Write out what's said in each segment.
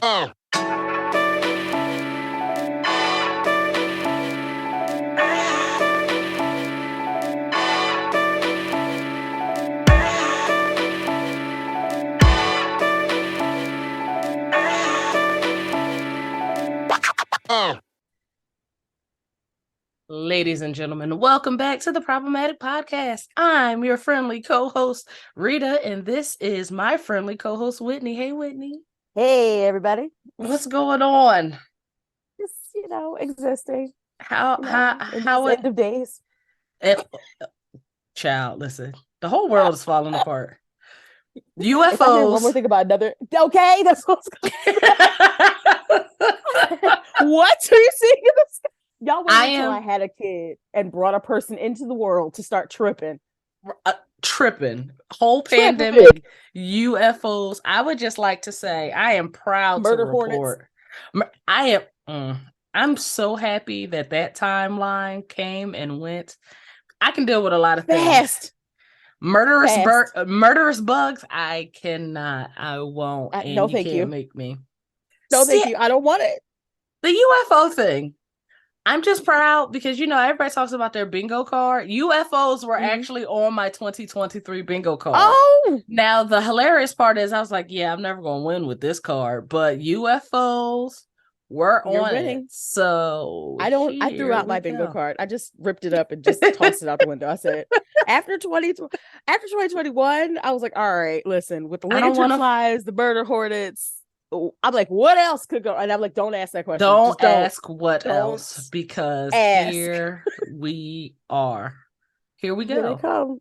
Oh. Oh. Ladies and gentlemen, welcome back to the Problematic Podcast. I'm your friendly co-host, Rita, and this is my friendly co-host, Whitney. Hey, Whitney. Hey, everybody. What's going on? Just, existing. How End of days. Child, listen. The whole world is falling apart. UFOs. If I hear one more thing about another, okay, that's what's going What are you seeing in the sky? Y'all wait until I had a kid and brought a person into the world to start tripping. Whole pandemic, UFOs. I would just like to say I am proud Murder to report. I'm so happy that timeline came and went. I can deal with a lot of things. Murderous bugs. I cannot. I won't. No, thank you. Make me. No, thank you. I don't want it. The UFO thing. I'm just proud because, everybody talks about their bingo card. UFOs were actually on my 2023 bingo card. Oh! Now, the hilarious part is I was like, yeah, I'm never going to win with this card. But UFOs were on it. So I threw out my bingo card. I just ripped it up and just tossed it out the window. I said, after 2021, I was like, all right, listen, with the lanternflies, the murder hornets, I'm like, what else could go? And I'm like, don't ask that question. Don't ask what else, because here we are. Here we go. Here they come.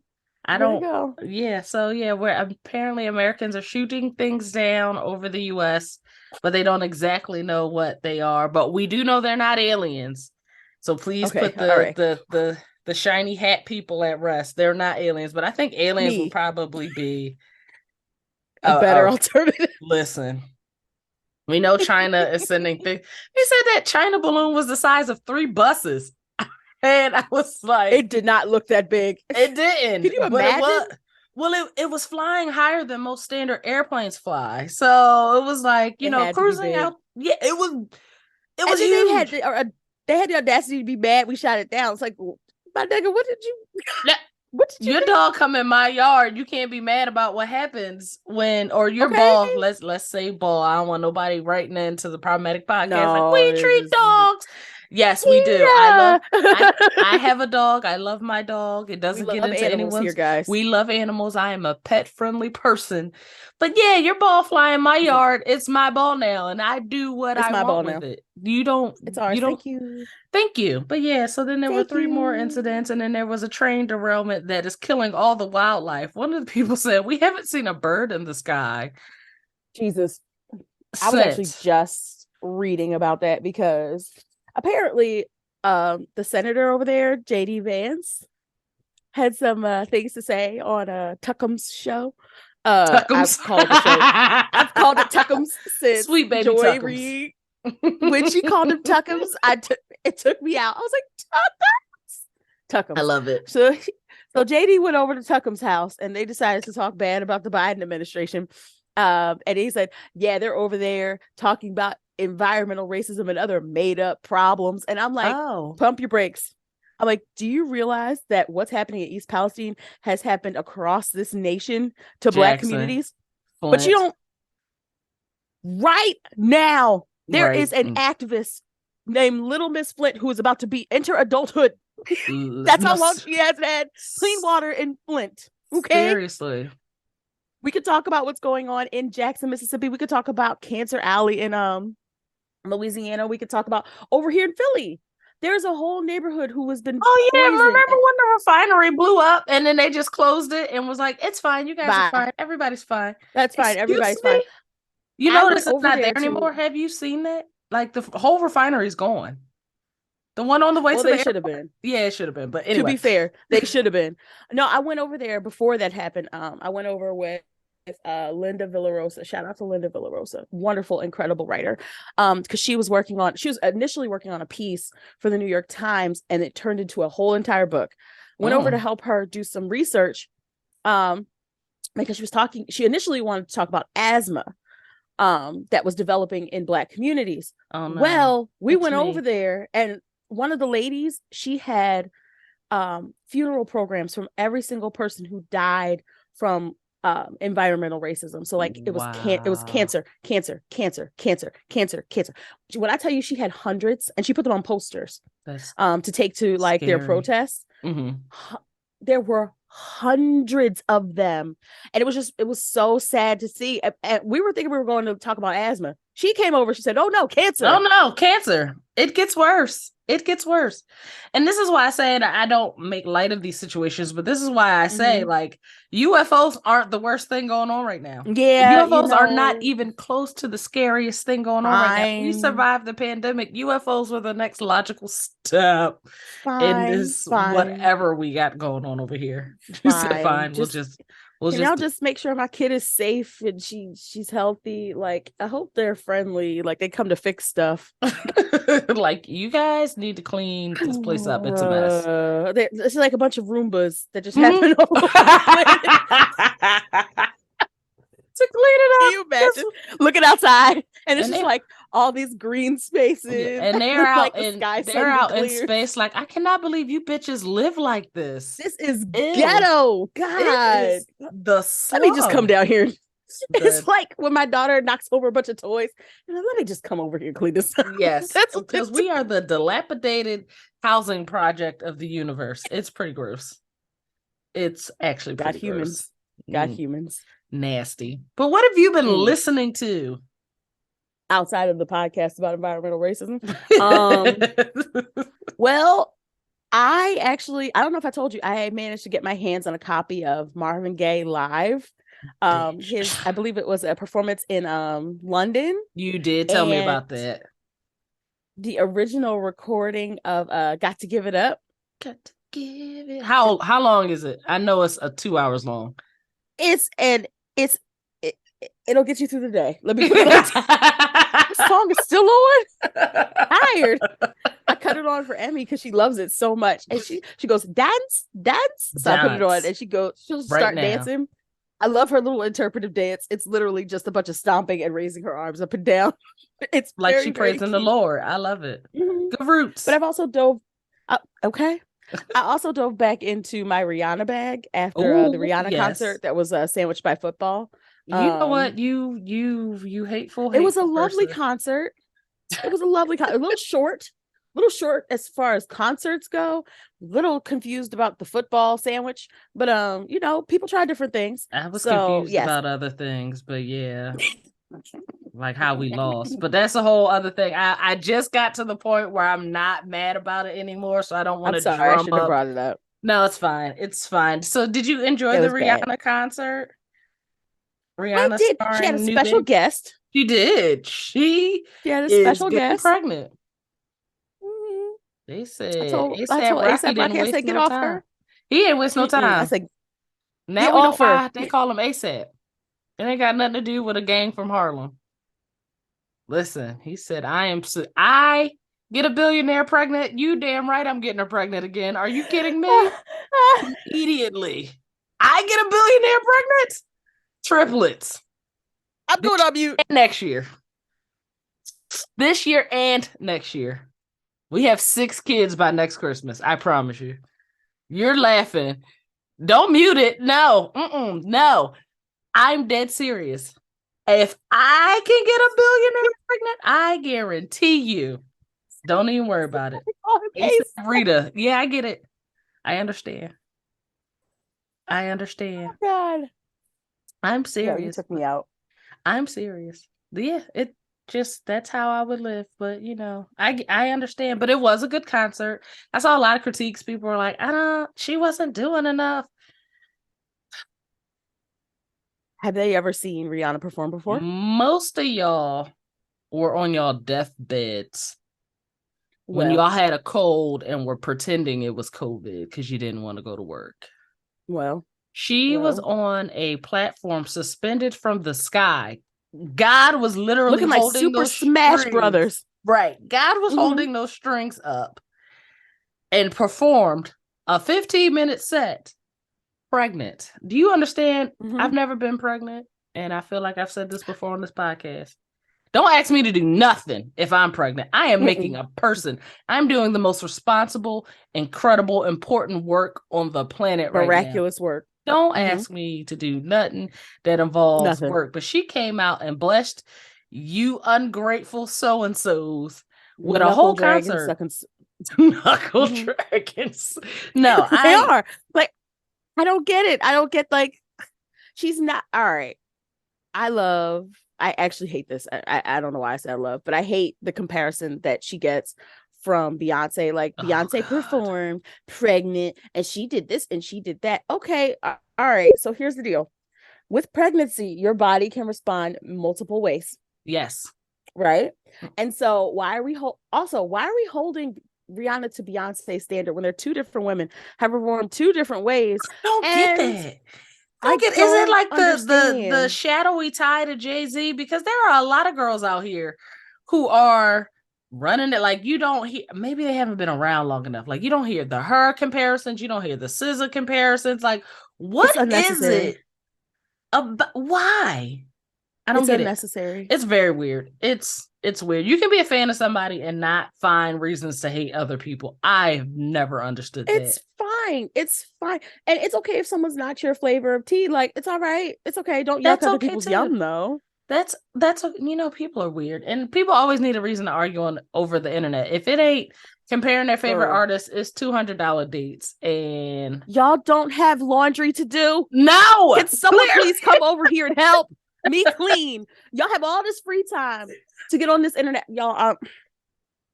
Yeah. So where apparently Americans are shooting things down over the U.S., but they don't exactly know what they are. But we do know they're not aliens. So please put the shiny hat people at rest. They're not aliens, but I think aliens would probably be a better alternative. Listen. We know China is sending things. They said that China balloon was the size of 3 buses. And I was like... It did not look that big. It didn't. Can you imagine? It was flying higher than most standard airplanes fly. So it was like, cruising out. Yeah, it was huge. They had the audacity to be mad we shot it down. It's like, my nigga, what did you... Your dog come in my yard. You can't be mad about what happens your ball. Let's say ball. I don't want nobody writing into the Problematic Podcast. We treat dogs. Yes, we do. I have a dog. I love my dog. It doesn't get into anyone's here, guys. We love animals. I am a pet friendly person. But yeah, your ball fly in my yard. It's my ball now, and I do what I want with it. You don't. It's ours. Thank you. But yeah, so then there were 3 more incidents, and then there was a train derailment that is killing all the wildlife. One of the people said, we haven't seen a bird in the sky. Jesus. I was actually just reading about that because apparently the senator over there, J.D. Vance, had some things to say on Tuckham's show. Tuckham's. I've called it Tuckham's since Sweet baby Joy Tuckham's. Reid. When she called him Tuckham's, it took me out. I was like, Tuckham's. I love it. So JD went over to Tuckham's house and they decided to talk bad about the Biden administration. And he said, yeah, they're over there talking about environmental racism and other made up problems. And I'm like, pump your brakes. I'm like, do you realize that what's happening in East Palestine has happened across this nation to Black communities? Flint. But you don't. Right now, there is an activist named Little Miss Flint who is about to enter adulthood. That's how long she hasn't had clean water in Flint. Okay. Seriously. We could talk about what's going on in Jackson, Mississippi. We could talk about Cancer Alley in Louisiana. We could talk about over here in Philly. There's a whole neighborhood who has been poisoned. Remember when the refinery blew up and then they just closed it and was like, it's fine, you guys are fine, everybody's fine. That's fine. Everybody's fine. You notice it's not there anymore. Have you seen that? Like the whole refinery is gone. The one on the way to the should have been. Yeah, it should have been. But anyway. To be fair, they should have been. No, I went over there before that happened. I went over with Linda Villarosa. Shout out to Linda Villarosa. Wonderful, incredible writer. Because she was initially working on a piece for the New York Times, and it turned into a whole entire book. Went over to help her do some research. Because she initially wanted to talk about asthma. that was developing in Black communities. Oh no. Well, we It's went me. over there, and one of the ladies, she had funeral programs from every single person who died from environmental racism. So like it was Wow. cancer. When I tell you she had hundreds, and she put them on posters That's to take to like their scary. protests. Mhm. There were hundreds of them, and it was so sad to see. And we were thinking we were going to talk about asthma. She came over, she said, "Oh no, cancer. Oh no, cancer. It gets worse. It gets worse." And this is why I say that I don't make light of these situations, but this is why I say like UFOs aren't the worst thing going on right now. Yeah, UFOs are not even close to the scariest thing going on right now. We Fine. survived the pandemic. UFOs were the next logical step in fine, this fine, whatever we got going on over here. You said fine. fine. We'll Can y'all just make sure my kid is safe and she's healthy? Like, I hope they're friendly. Like, they come to fix stuff. like, you guys need to clean this place up. It's a mess. It's like a bunch of Roombas that just happen all over the place. To clean it up. Can you imagine looking outside and it's just like all these green spaces, and they're out like they're out in space. Like, I cannot believe you bitches live like this. This is ghetto. God, let me just come down here. It's like when my daughter knocks over a bunch of toys, and let me just come over here and clean this up. Yes, because we are the dilapidated housing project of the universe. It's pretty gross. It's actually pretty humans. Gross. Humans. Nasty. But what have you been listening to outside of the podcast about environmental racism? Well, I don't know if I told you, I managed to get my hands on a copy of Marvin Gaye live. I believe it was a performance in London. You did tell me about that. The original recording of Got to Give It Up. Got to give it. How long is it? I know it's 2 hours long. It'll get you through the day. Let me put it like that. The song is still on. Tired. I cut it on for Emmy because she loves it so much, and she goes dance. So I put it on, and she'll start dancing. I love her little interpretive dance. It's literally just a bunch of stomping and raising her arms up and down. It's like she praising the Lord. I love it. Good roots. But I've also dove. Okay. I also dove back into my Rihanna bag after the Rihanna concert that was sandwiched by football. You know what? You hateful. It was a lovely concert. It was a lovely concert. A little short as far as concerts go. Little confused about the football sandwich, but people try different things. I was confused about other things, but yeah. Like how we lost, but that's a whole other thing. I just got to the point where I'm not mad about it anymore, so I don't want to drum I should have brought it up. No, it's fine. So did you enjoy the Rihanna concert? Rihanna, I did. She had a special guest. She did. She had a special guest. Pregnant. They said A$AP Rocky can't say get off her. He ain't waste no time. I said, now we know why they call him ASAP. It ain't got nothing to do with a gang from Harlem. Listen, he said, I get a billionaire pregnant. You damn right I'm getting her pregnant again. Are you kidding me? Immediately. I get a billionaire pregnant? Triplets. I'm going on mute. Next year. This year and next year. We have 6 kids by next Christmas. I promise you. You're laughing. Don't mute it. No. No. I'm dead serious. If I can get a billionaire pregnant, I guarantee you. Don't even worry about it. Rita. Yeah, I get it. I understand. Oh, God. I'm serious. Yeah, you took me out. I'm serious. Yeah, that's how I would live. But I understand. But it was a good concert. I saw a lot of critiques. People were like, she wasn't doing enough. Have they ever seen Rihanna perform before? Most of y'all were on y'all deathbeds when y'all had a cold and were pretending it was COVID because you didn't want to go to work. She was on a platform suspended from the sky. God was literally looking like Super Smash Brothers. Right. God was holding those strings up and performed a 15-minute set. Pregnant. Do you understand? I've never been pregnant. And I feel like I've said this before on this podcast. Don't ask me to do nothing if I'm pregnant. I am making a person. I'm doing the most responsible, incredible, important work on the planet right now. Miraculous work. Don't ask me to do nothing that involves Nothing. work. But she came out and blessed you ungrateful so-and-sos with a whole concert. Knuckle dragons. No, they are. Like, I don't get it. I don't get, like, she's not. All right. I actually hate this. I don't know why I said love, but I hate the comparison that she gets from Beyonce. Like, Beyonce performed pregnant and she did this and she did that. Okay. All right. So here's the deal. With pregnancy, your body can respond multiple ways. Yes. Right. And so why are we holding Rihanna to Beyonce's standard when they're two different women, have performed two different ways? I don't get that. Is it like the shadowy tie to Jay-Z? Because there are a lot of girls out here who are running it. Like, you don't hear, maybe they haven't been around long enough. Like, you don't hear the her comparisons, you don't hear the SZA comparisons. Like, what is it? Why? I don't get unnecessary. It's very weird. It's weird. You can be a fan of somebody and not find reasons to hate other people. I've never understood that. It's fine. It's fine. And it's okay if someone's not your flavor of tea. Like, it's all right. It's okay. Don't yuck other people's yum, though. That's people are weird. And people always need a reason to argue over the internet. If it ain't comparing their favorite artists, it's $200 dates. And y'all don't have laundry to do? No! Can someone please come over here and help me clean? Y'all have all this free time to get on this internet. Y'all,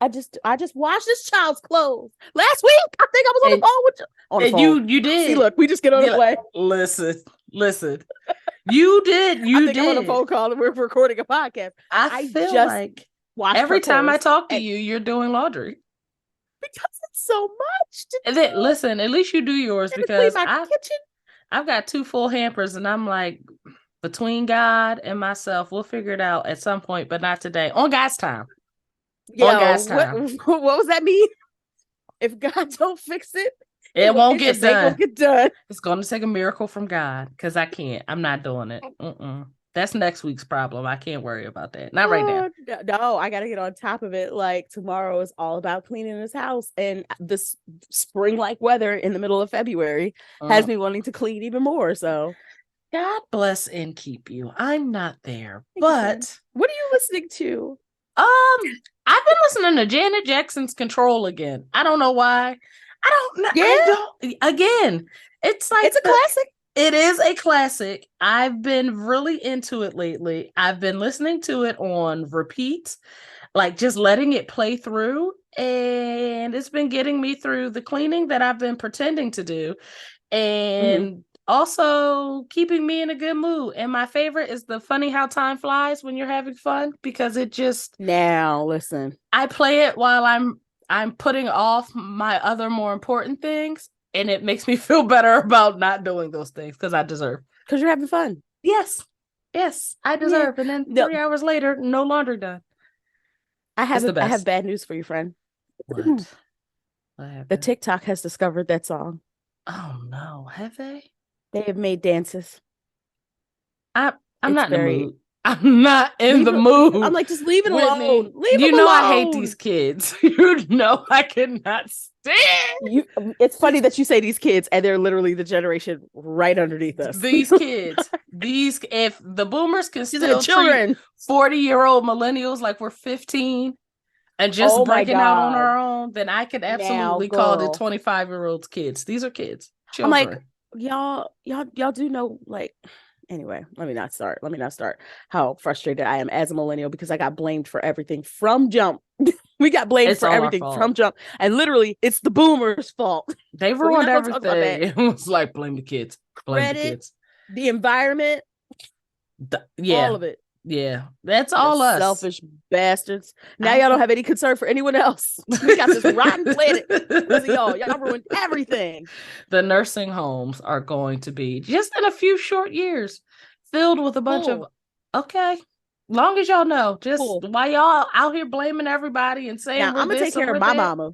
I just washed this child's clothes last week. I think I was on the phone with you. On the phone. You did. See, look, we just get on the play. Listen. You did. I'm on a phone call and we're recording a podcast. I feel like every time I talk to you, you're doing laundry. Because it's so much. Listen, at least you do yours, because I've got 2 full hampers and I'm like, between God and myself, we'll figure it out at some point, but not today. On God's time. What was that mean? If God don't fix it, it won't get done. Done. It's going to take a miracle from God, because I can't. I'm not doing it. That's next week's problem. I can't worry about that. Not right now. No, I got to get on top of it. Like, tomorrow is all about cleaning this house, and this spring-like weather in the middle of February has me wanting to clean even more. So, God bless and keep you. I'm not there, but what are you listening to? I've been listening to Janet Jackson's Control again. I don't know why. I don't know. Yeah. Again, it's like, it's a classic. It is a classic. I've been really into it lately. I've been listening to it on repeat, like just letting it play through, and it's been getting me through the cleaning that I've been pretending to do, and also keeping me in a good mood. And my favorite is the Funny How Time Flies When You're Having Fun, because it just, now listen, I play it while I'm putting off my other more important things, and it makes me feel better about not doing those things, because I deserve. Because you're having fun. Yes, I deserve. Yeah. And then 3 hours later, no laundry done. I have bad news for you, friend. What the TikTok has discovered that song. Oh no, have they? They have made dances. I'm not in the mood. I'm not in the mood. I'm like, just leave it alone. I hate these kids. You know, I cannot stand. It's funny that you say these kids, and they're literally the generation right underneath us. These kids. If the boomers can still treat 40-year-old millennials like we're 15 and just breaking out on our own, then I could absolutely call the 25-year-olds kids. These are kids. Children. I'm like, y'all do know, like, anyway, let me not start how frustrated I am as a millennial, because I got blamed for everything from jump. We got blamed for everything from jump, and literally it's the boomers' fault. They ruined everything. It was like, blame the kids, the kids, the environment, all of it. Yeah, that's all us selfish bastards. Now y'all don't have any concern for anyone else. We got this rotten planet. Y'all ruined everything. The nursing homes are going to be, just in a few short years, filled with a bunch of, long as y'all know, just why y'all out here blaming everybody and saying, now, I'm gonna take care of my mama.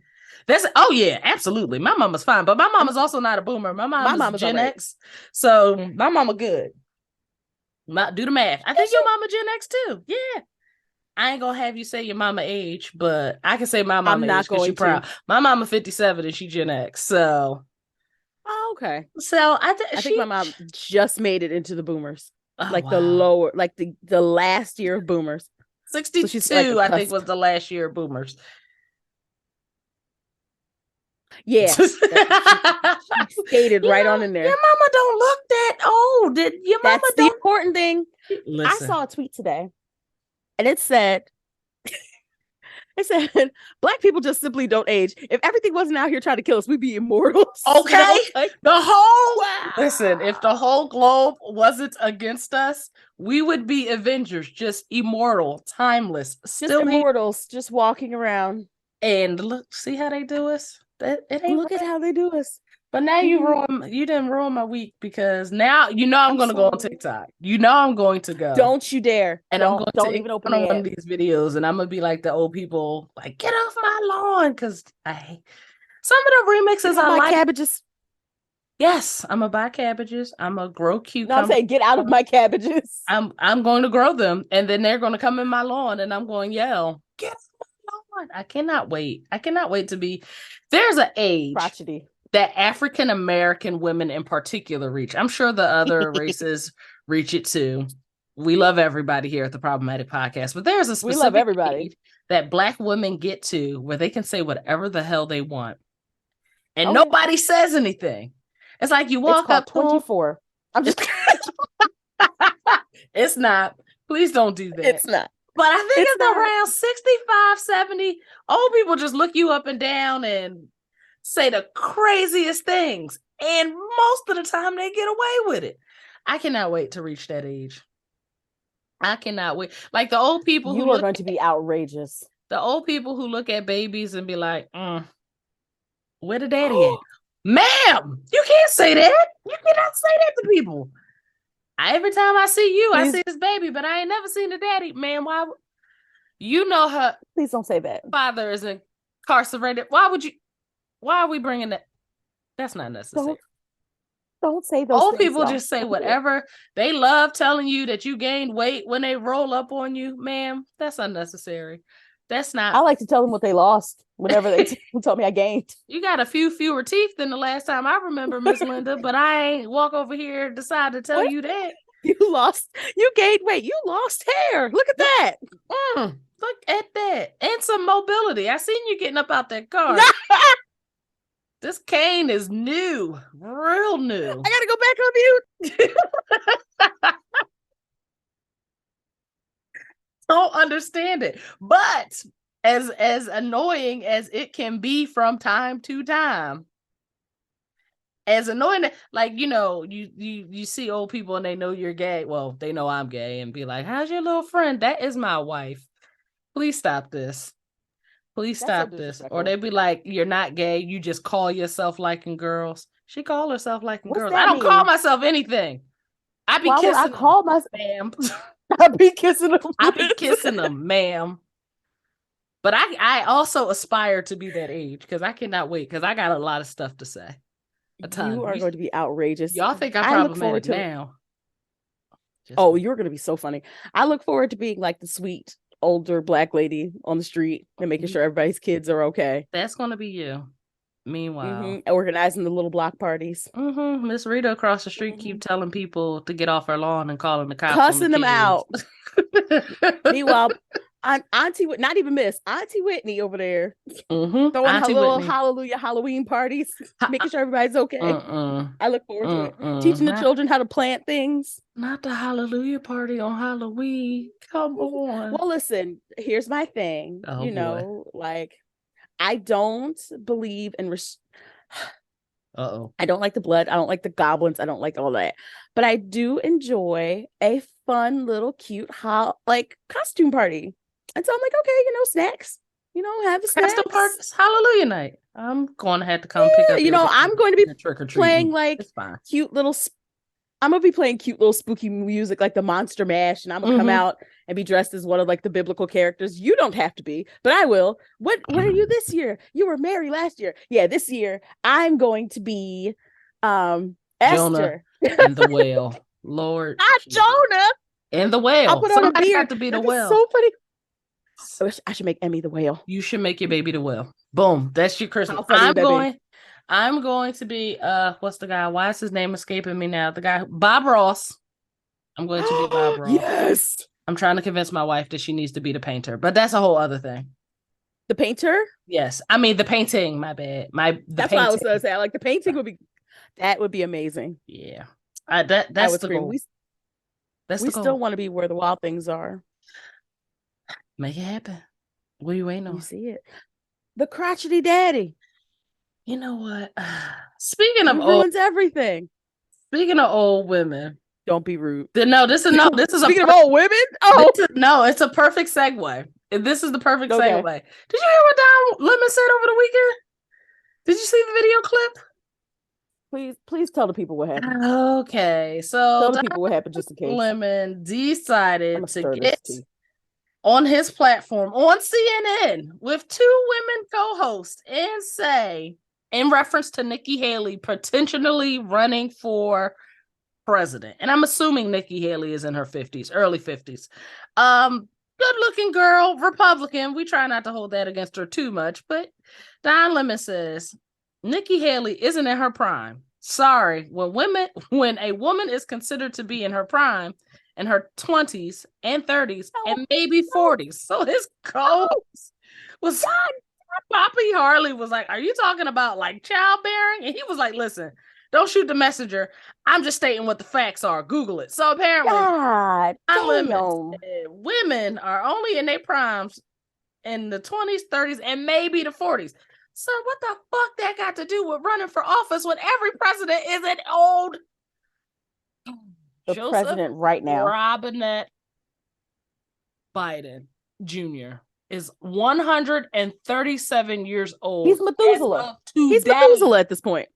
Absolutely. My mama's fine, but my mama's also not a boomer. My mama's Gen X, so my mama good. Do the math. I think your mama Gen X too. Yeah. I ain't gonna have you say your mama age, but I can say my mama I'm not age because going she proud. to. My mama 57 and she Gen X. So Okay. I think my mom just made it into the boomers. Oh, like wow. the lower, like the last year of boomers. 62, so she's like I think was the last year of boomers. Yeah. she skated right on in there. Your mama don't look that old. Did your mama That's the important thing. Listen. I saw a tweet today and it said Black people just simply don't age. If everything wasn't out here trying to kill us, we'd be immortals. Okay. Like, the whole listen, if the whole globe wasn't against us, we would be Avengers, just immortal, timeless, still immortals, just walking around. And look, see how they do us? It ain't look right. at how they do us. But now you didn't ruin my week because now I'm gonna go on TikTok. I'm going to go. Don't you dare. And don't even open one of these videos and I'm gonna be like the old people, like, get off my lawn, because I hate some of the remixes. I like cabbages. Yes, I'm gonna buy cabbages. I'm gonna grow cucumbers. No, I'm saying get out of my cabbages. I'm going to grow them and then they're gonna come in my lawn and I'm going to yell, get off my lawn. I cannot wait. to be there's an age crotchety that African American women in particular reach. I'm sure the other races reach it too. We love everybody here at the Problematic Podcast, but there's a specific age that Black women get to where they can say whatever the hell they want. And nobody says anything. It's like you walk up 24. I'm just It's not. Please don't do that. It's not. But I think it's around 65, 70. Old people just look you up and down and say the craziest things. And most of the time they get away with it. I cannot wait to reach that age. I cannot wait. Like the old people who are going to be outrageous. The old people who look at babies and be like, where the daddy at? Ma'am, you can't say that. You cannot say that to people. Every time I see you, I see this baby, but I ain't never seen the daddy. Man, why? You know her. Please don't say that. Father is incarcerated. Why are we bringing that? That's not necessary. Don't say those old people just say whatever. They love telling you that you gained weight when they roll up on you. Ma'am, that's unnecessary. That's not. I like to tell them what they lost whenever they told me I gained. You got a few fewer teeth than the last time I remember, Miss Linda, but I ain't walk over here and decide to tell you that. You gained weight. You lost hair. Look at that. Look at that. And some mobility. I seen you getting up out that car. This cane is new. Real new. I gotta go back on mute. Don't understand it. But as annoying as it can be from time to time, as annoying, like, you see old people and they know you're gay. Well, they know I'm gay and be like, how's your little friend? That is my wife. Please stop this. Please stop this. Or they be like, you're not gay. You just call yourself liking girls. She call herself liking girls. I don't call myself anything. I be kissing I call myself, ma'am. I be kissing them. I be kissing them, ma'am. But I also aspire to be that age because I cannot wait because I got a lot of stuff to say. You are going to be outrageous. Y'all think I'm problematic now. You're going to be so funny. I look forward to being like the sweet older Black lady on the street and making sure everybody's kids are okay. That's going to be you. Meanwhile, organizing the little block parties. Miss Rita across the street keep telling people to get off her lawn and calling the cops, cussing them out. Meanwhile, Auntie Whitney over there throwing her little Hallelujah Halloween parties, making sure everybody's okay. I look forward to it. Teaching the children how to plant things. Not the Hallelujah party on Halloween. Come on. Well, listen, here's my thing. Like, I don't believe in I don't like the blood. I don't like the goblins. I don't like all that. But I do enjoy a fun little cute costume party. And so I'm like, okay, snacks. Have the snacks. It's Hallelujah night. I'm going to have to come pick up. I'm going to be playing cute little. I'm gonna be playing cute little spooky music like the Monster Mash, and I'm gonna come out and be dressed as one of the biblical characters. You don't have to be, but I will. What are you this year? You were Mary last year. Yeah, this year I'm going to be Esther Jonah and the whale. Lord. Not Jesus. Jonah. And the I'll whale. put on a Somebody beard. got to be the That'd be whale. so funny. I should make Emmy the whale. You should make your baby the whale. Boom. That's your Christmas. How funny would that be? I'm going to be what's the guy? Why is his name escaping me now? The guy Bob Ross. I'm going to be Bob Ross. Yes. I'm trying to convince my wife that she needs to be the painter, but that's a whole other thing. The painter? Yes. I mean the painting, my bad. That's what I was gonna say. Like the painting would be amazing. Yeah. That's the goal. We still want to be where the wild things are. Make it happen. What are you waiting on? You see it. The crotchety daddy. You know what? Speaking of ruins everything. Speaking of old women. Don't be rude. This is speaking of old women. Oh it's a perfect segue. This is the perfect segue. Did you hear what Don Lemon said over the weekend? Did you see the video clip? Please tell the people what happened. Okay, so tell the people what happened just in case. Lemon decided to get on his platform on CNN with two women co-hosts and say, in reference to Nikki Haley potentially running for president, and I'm assuming Nikki Haley is in her 50s, early 50s. Good looking girl, Republican. We try not to hold that against her too much, but Don Lemon says Nikki Haley isn't in her prime. Sorry, when a woman is considered to be in her prime, in her 20s and 30s and maybe 40s. So his co-host was Poppy Harley was like, "Are you talking about like childbearing?" And he was like, "Listen, don't shoot the messenger. I'm just stating what the facts are. Google it." So apparently, women are only in their primes in the 20s, 30s, and maybe the 40s. So what the fuck that got to do with running for office when every president is an old president right now? Robinette Biden Jr. is 137 years old. He's Methuselah. He's Methuselah at this point.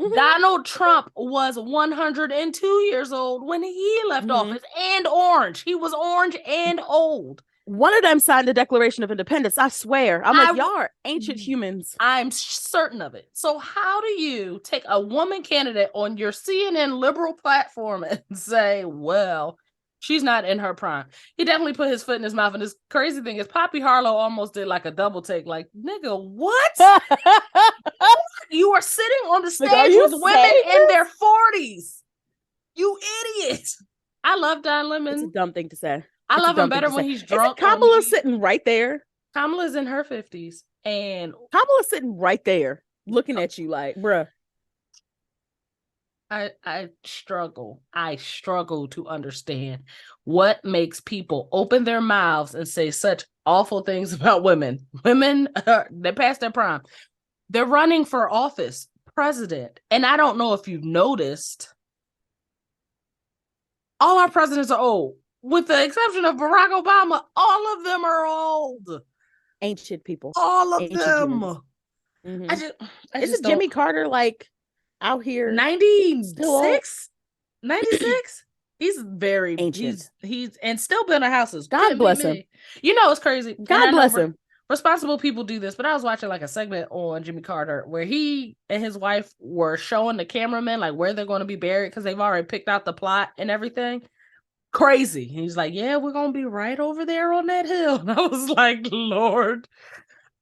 Mm-hmm. Donald Trump was 102 years old when he left office, and orange. He was orange and old. One of them signed the Declaration of Independence. I swear. Y'all are ancient humans. I'm certain of it. So how do you take a woman candidate on your CNN liberal platform and say, well, she's not in her prime? He definitely put his foot in his mouth. And this crazy thing is Poppy Harlow almost did like a double take. Like, nigga, what? You are sitting on the stage with women in their 40s. You idiot. I love Don Lemon. It's a dumb thing to say. I love him better when he's drunk. Kamala's sitting right there. Kamala's in her 50s. And Kamala's sitting right there looking at you like, bruh. I struggle to understand what makes people open their mouths and say such awful things about women. Women, they past their prime. They're running for office, president. And I don't know if you've noticed, all our presidents are old. With the exception of Barack Obama, all of them are old. Ancient people. All of them. Mm-hmm. Isn't Jimmy Carter like out here 96? 96? He's very ancient. He's and still building houses. God bless him. You know, it's crazy. God bless him. Responsible people do this, but I was watching like a segment on Jimmy Carter where he and his wife were showing the cameraman like where they're going to be buried because they've already picked out the plot and everything. Crazy. He's like, yeah, we're gonna be right over there on that hill. And I was like, Lord,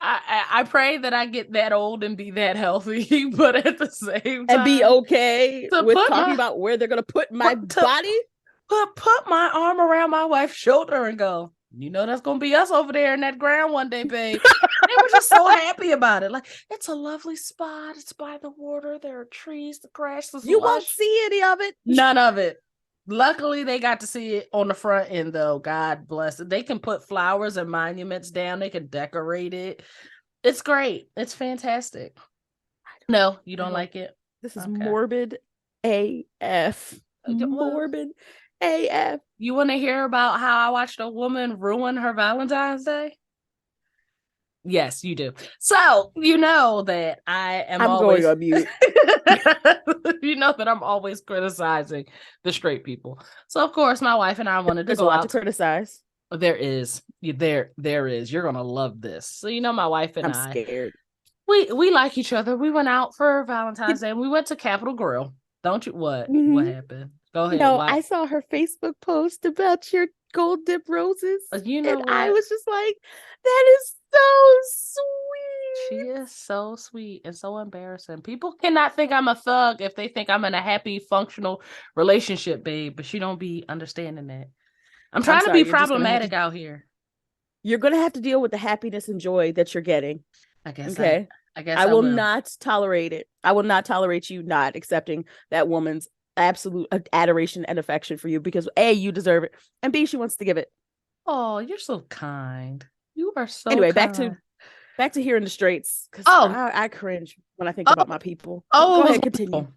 I pray that I get that old and be that healthy, but at the same time, and be okay with talking about where they're gonna put my body. Put my arm around my wife's shoulder and go, you know, that's gonna be us over there in that ground one day, babe. They were just so happy about it. Like, it's a lovely spot. It's by the water. There are trees, the grass is You won't see any of it. None of it. Luckily, they got to see it on the front end, though. God bless it. They can put flowers and monuments down. They can decorate it. It's great. It's fantastic. No, you don't like it? This is morbid AF. Morbid AF. You want to hear about how I watched a woman ruin her Valentine's Day? Yes, you do. So, you know that I'm always going on mute. You know that I'm always criticizing the straight people. So, of course, my wife and I wanted to go out to criticize. There is. There is. You're going to love this. So, you know, my wife and I'm scared. We like each other. We went out for Valentine's Day and we went to Capitol Grill. Don't you? What? What happened? Go ahead. No, Why? I saw her Facebook post about your gold dip roses, You know and I what? was just like, that is so She sweet. is so sweet and so embarrassing. People cannot think I'm a thug if they think I'm in a happy, functional relationship, babe. But she don't be understanding that. I'm I'm trying to be sorry, problematic out here. you're gonna have to deal with the happiness and joy that you're getting. I guess I Okay. I guess I I will will. not tolerate it. I will not tolerate you not accepting that woman's absolute adoration and affection for you because A, you deserve it, and B, she wants to give it. Oh, you're so kind. You are so Anyway, kind. back to here in the Straits because Oh, I cringe when I think oh, about my people. oh, Go it was ahead, continue. wonderful.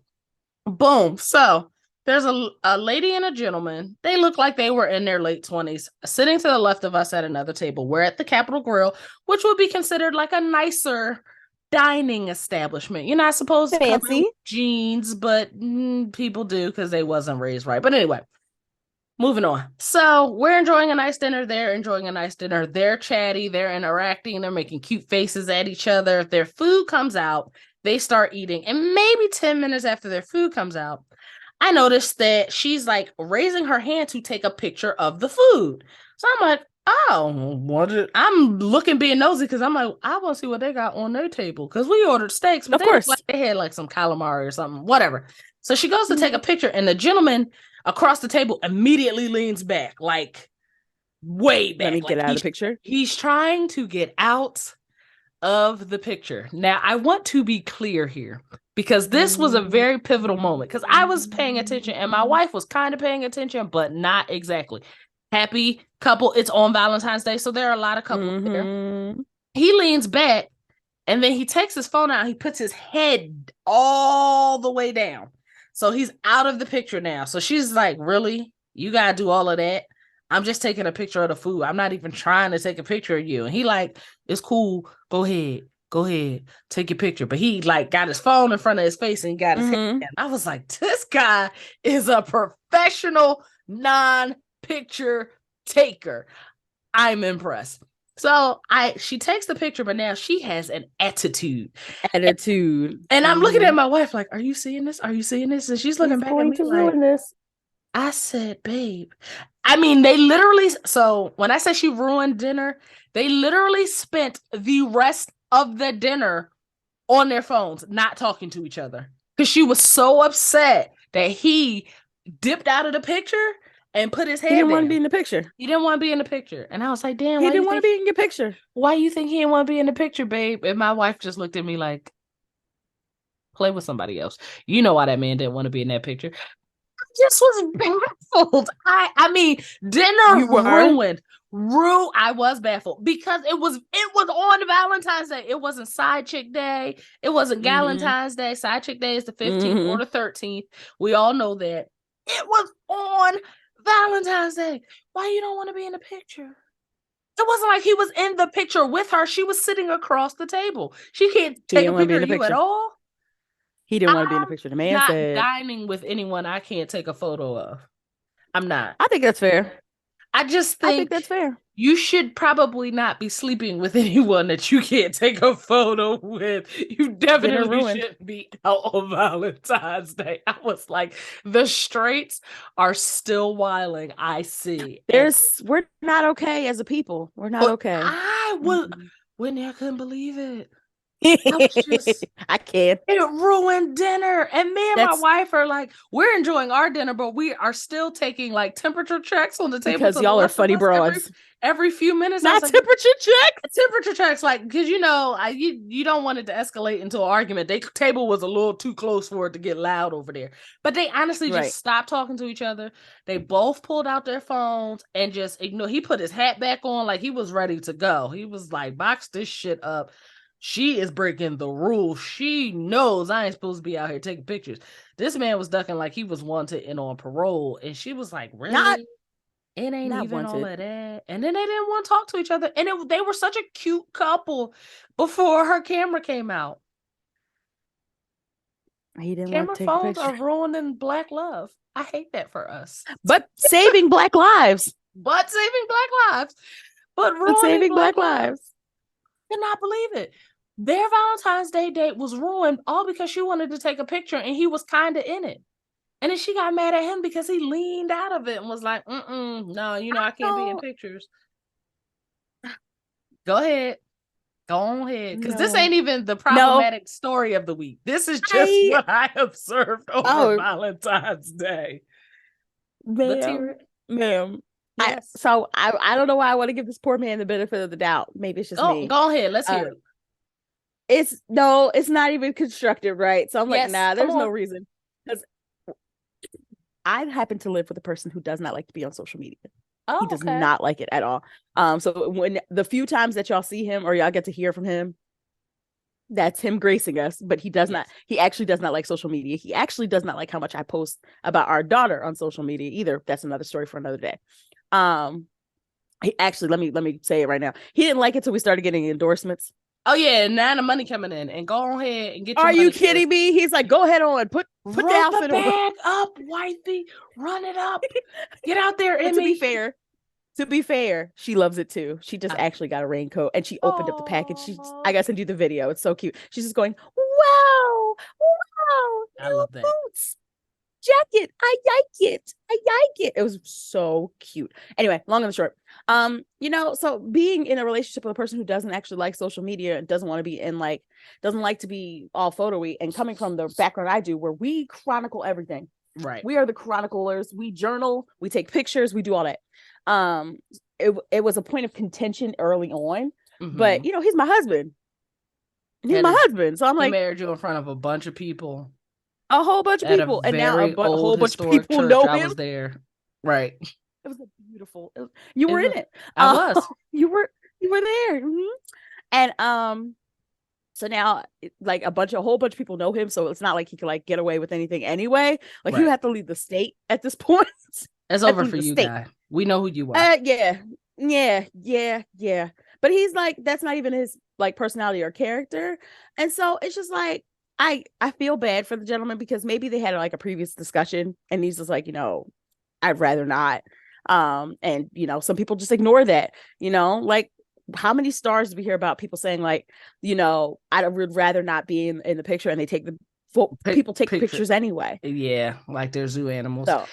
Boom. So there's a lady and a gentleman. They look like they were in their late 20s, sitting to the left of us at another table. We're at the Capitol Grill, which would be considered like a nicer dining establishment. You're not supposed to come in Fancy. with jeans, but people do because they wasn't raised right. But anyway, moving on. So we're enjoying a nice dinner. They're enjoying a nice dinner. They're chatty. They're interacting. They're making cute faces at each other. If their food comes out, they start eating. And maybe 10 minutes after their food comes out, I noticed that she's like raising her hand to take a picture of the food. So I'm like, oh, I'm looking being nosy because I'm like, I want to see what they got on their table because we ordered steaks, but Of they look like course. they had like some calamari or something, whatever. So she goes to take a picture, and the gentleman across the table immediately leans back, like way Let back. me Like get out of the picture. he's trying to get out of the picture. Now, I want to be clear here because this was a very pivotal moment because I was paying attention and my wife was kind of paying attention, but not exactly. Happy couple. It's on Valentine's Day, so there are a lot of couples there. He leans back and then he takes his phone out and he puts his head all the way down. So he's out of the picture now. So she's like, really? You gotta do all of that? I'm just taking a picture of the food. I'm not even trying to take a picture of you. And he like, it's cool. Go ahead. Go ahead. Take your picture. But he like got his phone in front of his face and he got his head. I was like, this guy is a professional non-picture taker. I'm impressed. So she takes the picture, but now she has an attitude. And I'm looking at my wife like, are you seeing this? Are you seeing this? And she's looking back at me like, this. I said, babe. I mean, they literally, so when I say she ruined dinner, they literally spent the rest of the dinner on their phones, not talking to each other. Because she was so upset that he dipped out of the picture and put his head down. He didn't want to be in the picture. He didn't want to be in the picture. And I was like, damn, he didn't want to be in your picture. Why you think he didn't want to be in the picture, babe? And my wife just looked at me like, play with somebody else. You know why that man didn't want to be in that picture. I just was baffled. I mean, dinner ruined. I was baffled because it was on Valentine's Day. It wasn't Side Chick Day. It wasn't Galentine's Day. Side Chick Day is the 15th or the 13th. We all know that. It was on Valentine's Day. Why you don't want to be in the picture? It wasn't like he was in the picture with her. She was sitting across the table. She can't take a picture of you at all. He didn't want to be in the picture. The man said, dining with anyone I can't take a photo of. I'm not. I think that's fair. I think that's fair. You should probably not be sleeping with anyone that you can't take a photo with. You definitely shouldn't be out on Valentine's Day. I was like, the Straits are still wilding. I see. We're not okay as a people. We're not okay. I Whitney, I couldn't believe it. I can't. It ruined dinner. And me and my wife are like, we're enjoying our dinner, but we are still taking like temperature checks on the table. Because y'all are funny broads. Every few minutes. Not temperature checks. Temperature checks, like, because you don't want it to escalate into an argument. The table was a little too close for it to get loud over there. But they honestly just stopped talking to each other. They both pulled out their phones and just ignored. He put his hat back on like he was ready to go. He was like, box this shit up. She is breaking the rules. She knows I ain't supposed to be out here taking pictures. This man was ducking like he was wanted and on parole. And she was like, really? It ain't even all of that. And then they didn't want to talk to each other. And they were such a cute couple before her camera came out. He didn't Camera want to take phones are ruining Black love. I hate that for us. But saving Black lives. But saving Black lives. Cannot believe it. Their Valentine's Day date was ruined all because she wanted to take a picture and he was kind of in it. And then she got mad at him because he leaned out of it and was like, no, I can't be in pictures. Go ahead. Go on ahead. Because this ain't even the problematic story of the week. This is just what I observed over Valentine's Day. Ma'am. Yes. I don't know why I want to give this poor man the benefit of the doubt. Maybe it's just me. Go ahead. Let's hear it. It's not even constructive, right? So I'm like, nah, there's no reason. Because I happen to live with a person who does not like to be on social media. He does not like it at all. So when the few times that y'all see him or y'all get to hear from him, that's him gracing us, but he does not. He actually does not like social media. He actually does not like how much I post about our daughter on social media either. That's another story for another day. He actually, let me say it right now. He didn't like it till we started getting endorsements. Oh yeah, now the money coming in, and go ahead and get. Are you kidding me? He's like, go ahead on, put the outfit on. Bag up, wifey, run it up, get out there. Emmy. To be fair, she loves it too. She just actually got a raincoat and she opened up the package. I gotta send you the video. It's so cute. She's just going, wow, I love that boots jacket. I like it. It was so cute. Anyway, long and the short, so being in a relationship with a person who doesn't actually like social media and doesn't want to be doesn't like to be all photo-y, and coming from the background I do, where we chronicle everything. Right. We are the chroniclers. We journal, we take pictures, we do all that. It was a point of contention early on, but he's my husband. So I'm like, he married you in front of a bunch of people. A whole bunch of people, and now a whole bunch of people know him. I was there, right? It was beautiful. You were in it. I was. You were there, and so now, like, a whole bunch of people know him, so it's not like he can get away with anything anyway. Like, you have to leave the state at this point. It's over for you, guy. We know who you are. Yeah. But he's like, that's not even his personality or character, and so it's just like, I feel bad for the gentleman, because maybe they had a previous discussion, and he's just like, I'd rather not. And some people just ignore that. How many stars do we hear about people saying I would rather not be in the picture, and they take people take pictures anyway. Yeah, like they're zoo animals. So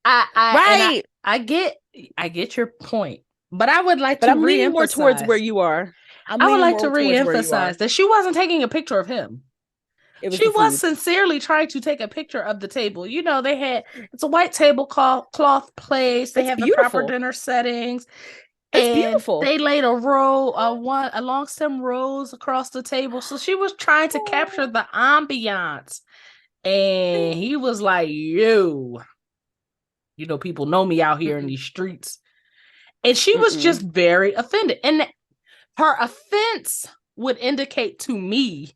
I get your point, but I would like to. I'm leaning more towards where you are. I would like to reemphasize that she wasn't taking a picture of him. She was sincerely trying to take a picture of the table. It's a white tablecloth place. They have the proper dinner settings. It's beautiful. They laid a long stem rose across the table. So she was trying to capture the ambiance. And he was like, people know me out here in these streets. And she was just very offended. And her offense would indicate to me,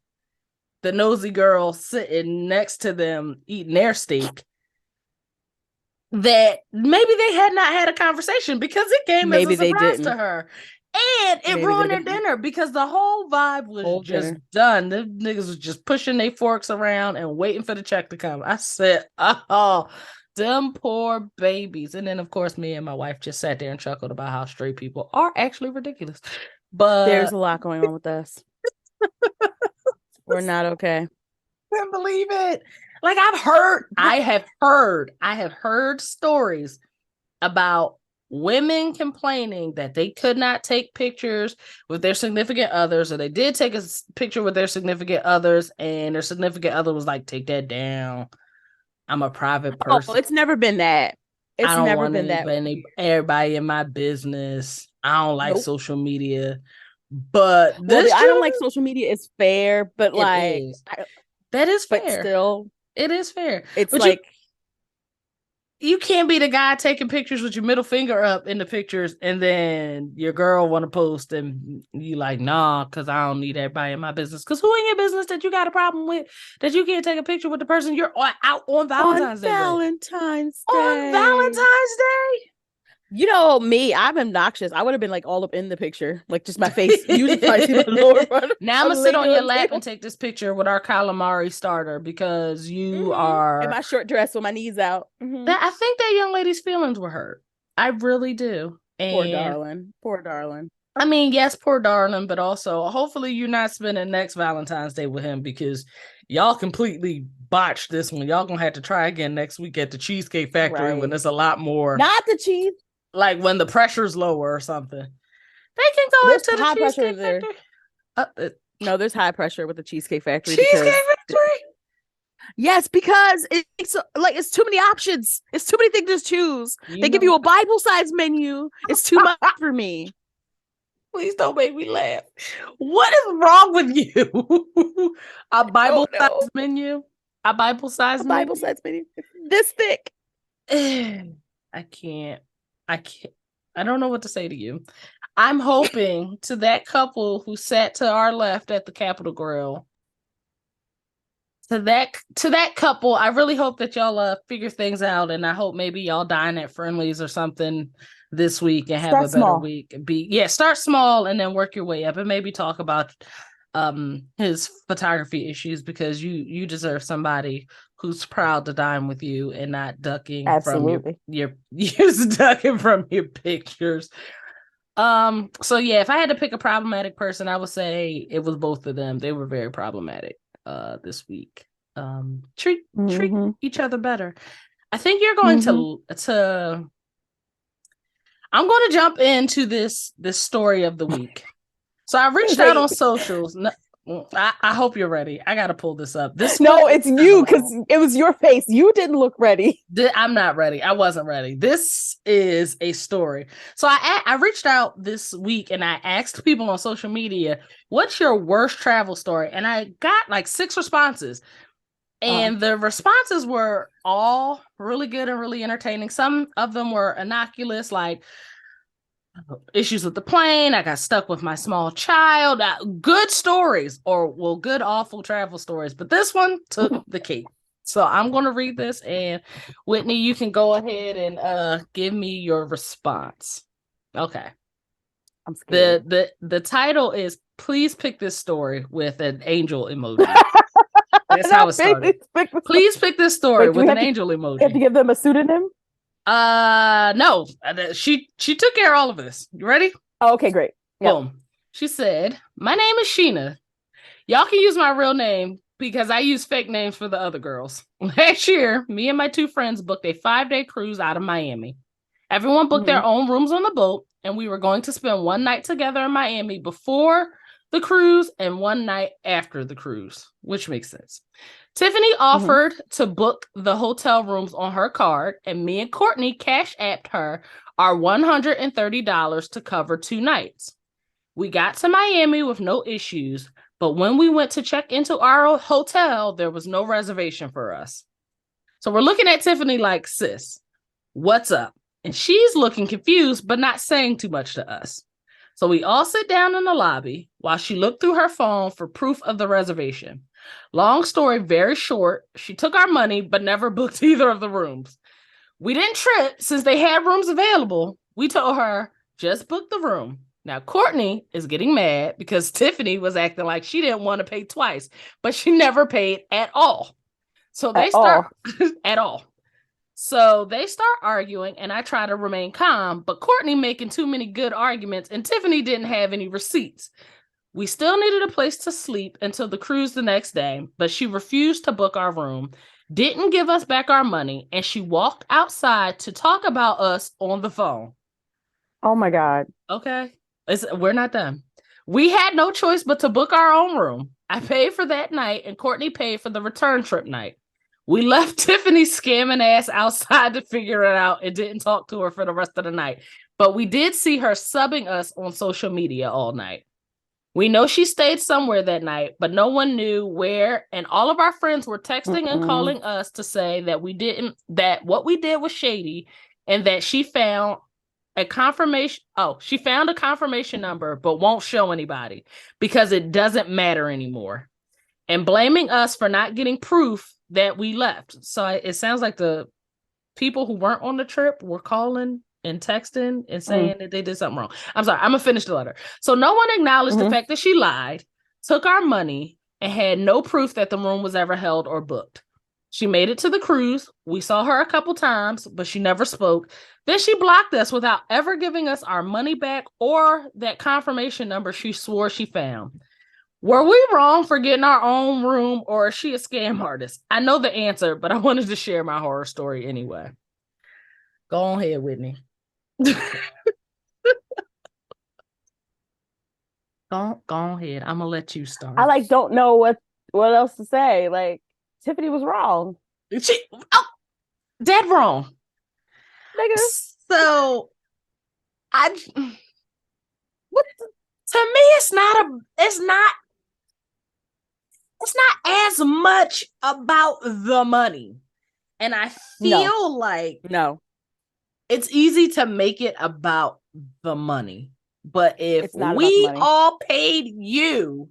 the nosy girl sitting next to them eating their steak, that maybe they had not had a conversation, because it came as a surprise to her. And it ruined their dinner, because the whole vibe was just done. The niggas was just pushing their forks around and waiting for the check to come. I said, oh, them poor babies. And then, of course, me and my wife just sat there and chuckled about how straight people are actually ridiculous. But there's a lot going on with us. We're not okay. Can't believe it. I have heard stories about women complaining that they could not take pictures with their significant others, or they did take a picture with their significant others, and their significant other was like, take that down. I'm a private person. Oh, it's never been that. It's never been that. Everybody in my business. I don't like social media. But I don't like social media is fair, but that is fair. But still, it is fair. It's you can't be the guy taking pictures with your middle finger up in the pictures, and then your girl want to post, and you like, nah, because I don't need everybody in my business. Because who in your business that you got a problem with, that you can't take a picture with the person you're out on Valentine's Day? On Valentine's Day. Me, I'm obnoxious. I would have been all up in the picture, just my face. You probably see my lower part. Now I'm gonna sit on your lap and take this picture with our calamari starter, because you are in my short dress with my knees out. I think that young lady's feelings were hurt. I really do. And Poor darling. I mean, yes, poor darling, but also hopefully you're not spending next Valentine's Day with him, because y'all completely botched this one. Y'all gonna have to try again next week at the Cheesecake Factory when there's a lot more. Not the cheese. Like when the pressure's lower or something. They can go There's into the high pressure Cheesecake Factory. No, there's high pressure with the Cheesecake Factory. Cheesecake Factory? Yes, because it's too many options. It's too many things to choose. They give you a Bible-sized menu. It's too much for me. Please don't make me laugh. What is wrong with you? A Bible-sized menu? A Bible-sized menu? Bible-sized menu. This thick. I can't. I don't know what to say to you. I'm hoping to that couple who sat to our left at the Capitol Grill. To that couple, I really hope that y'all figure things out, and I hope maybe y'all dine at Friendly's or something this week and have a better week. Start small and then work your way up, and maybe talk about his photography issues, because you deserve somebody who's proud to dine with you and not ducking from your ducking from your pictures. So yeah, if I had to pick a problematic person, I would say it was both of them. They were very problematic this week. Treat each other better. I think you're going to I'm going to jump into this story of the week. So I reached out on socials. No, I hope you're ready. I got to pull this up. It's you, because it was your face. You didn't look ready. I'm not ready. I wasn't ready. This is a story. So I reached out this week and I asked people on social media, what's your worst travel story? And I got like 6 responses. And the responses were all really good and really entertaining. Some of them were innocuous, like issues with the plane, I got stuck with my small child. Good stories, or good awful travel stories, but this one took the cake. So I'm going to read this, and Whitney, you can go ahead and give me your response. Okay. I'm scared. The title is "Please pick this story with an angel emoji." That's how it started. Please pick this story with an angel emoji. You have to give them a pseudonym? No, she took care of all of this. You ready? Oh, okay, great. Yep. Boom. She said, "My name is Sheena. Y'all can use my real name because I use fake names for the other girls. Last year, me and my 2 friends booked a 5-day cruise out of Miami. Everyone booked their own rooms on the boat, and we were going to spend one night together in Miami before the cruise and one night after the cruise," which makes sense. Tiffany offered to book the hotel rooms on her card, and me and Courtney cash apped her our $130 to cover 2 nights. We got to Miami with no issues, but when we went to check into our hotel, there was no reservation for us. So we're looking at Tiffany like, sis, what's up? And she's looking confused, but not saying too much to us. So we all sit down in the lobby while she looked through her phone for proof of the reservation. Long story, very short, she took our money, but never booked either of the rooms. We didn't trip since they had rooms available. We told her, just book the room. Now, Courtney is getting mad because Tiffany was acting like she didn't want to pay twice, but she never paid at all. So they start at all. So they start arguing, and I try to remain calm, but Courtney making too many good arguments, and Tiffany didn't have any receipts. We still needed a place to sleep until the cruise the next day, but she refused to book our room, didn't give us back our money, and she walked outside to talk about us on the phone. Oh my God. Okay. We're not done. We had no choice but to book our own room. I paid for that night, and Courtney paid for the return trip night. We left Tiffany's scamming ass outside to figure it out and didn't talk to her for the rest of the night. But we did see her subbing us on social media all night. We know she stayed somewhere that night, but no one knew where, and all of our friends were texting and calling us to say that what we did was shady, and that she found a confirmation. Oh, she found a confirmation number, but won't show anybody because it doesn't matter anymore. And blaming us for not getting proof that we left. So it sounds like the people who weren't on the trip were calling and texting and saying that they did something wrong. I'm sorry, I'm gonna finish the letter. So no one acknowledged the fact that she lied, took our money, and had no proof that the room was ever held or booked. She made it to the cruise. We saw her a couple times, but she never spoke. Then she blocked us without ever giving us our money back or that confirmation number she swore she found. Were we wrong for getting our own room, or is she a scam artist? I know the answer, but I wanted to share my horror story anyway. Go on ahead, Whitney. Go ahead. I'm gonna let you start. I don't know what else to say. Like, Tiffany was wrong. Dead wrong. Nigga. So what to me it's not as much about the money. And I feel like it's easy to make it about the money. But if we all paid you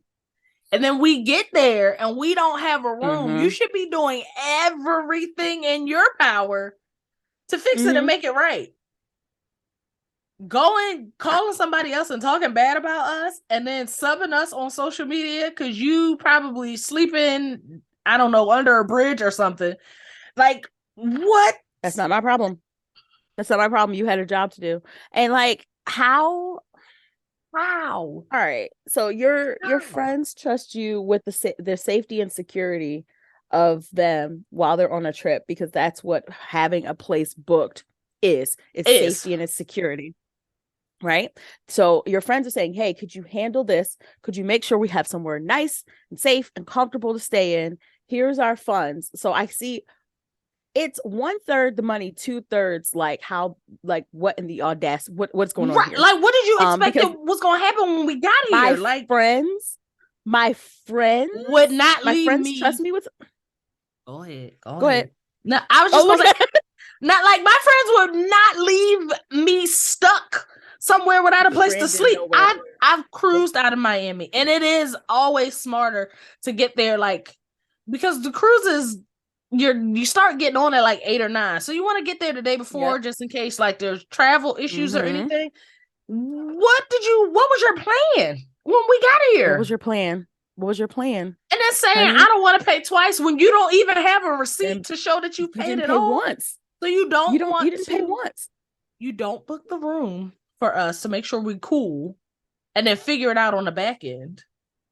and then we get there and we don't have a room, you should be doing everything in your power to fix it and make it right. Going, calling somebody else and talking bad about us and then subbing us on social media because you probably sleeping, I don't know, under a bridge or something. Like, what? That's not my problem. That's not my problem. You had a job to do. And like, how? All right. So your friends trust you with the safety and security of them while they're on a trip, because that's what having a place booked is. It's safety and it's security. Right? So your friends are saying, hey, could you handle this? Could you make sure we have somewhere nice and safe and comfortable to stay in? Here's our funds. So I see it's 1/3 the money, 2/3 what in the audacity, what's going on here? Like, what did you expect was going to happen when we got here? My friends would not my leave friends me. Trust me with. Go ahead. No, I was just going to say, not like my friends would not leave me stuck somewhere without a place to sleep. I've cruised out of Miami, and it is always smarter to get there, like, because the cruises you start getting on at like 8 or 9, so you want to get there the day before, just in case like there's travel issues or anything. What was your plan when we got here? What was your plan? And then saying, I don't want to pay twice when you don't even have a receipt to show that you paid it all once. So you didn't pay once. You don't book the room for us to make sure we're cool and then figure it out on the back end.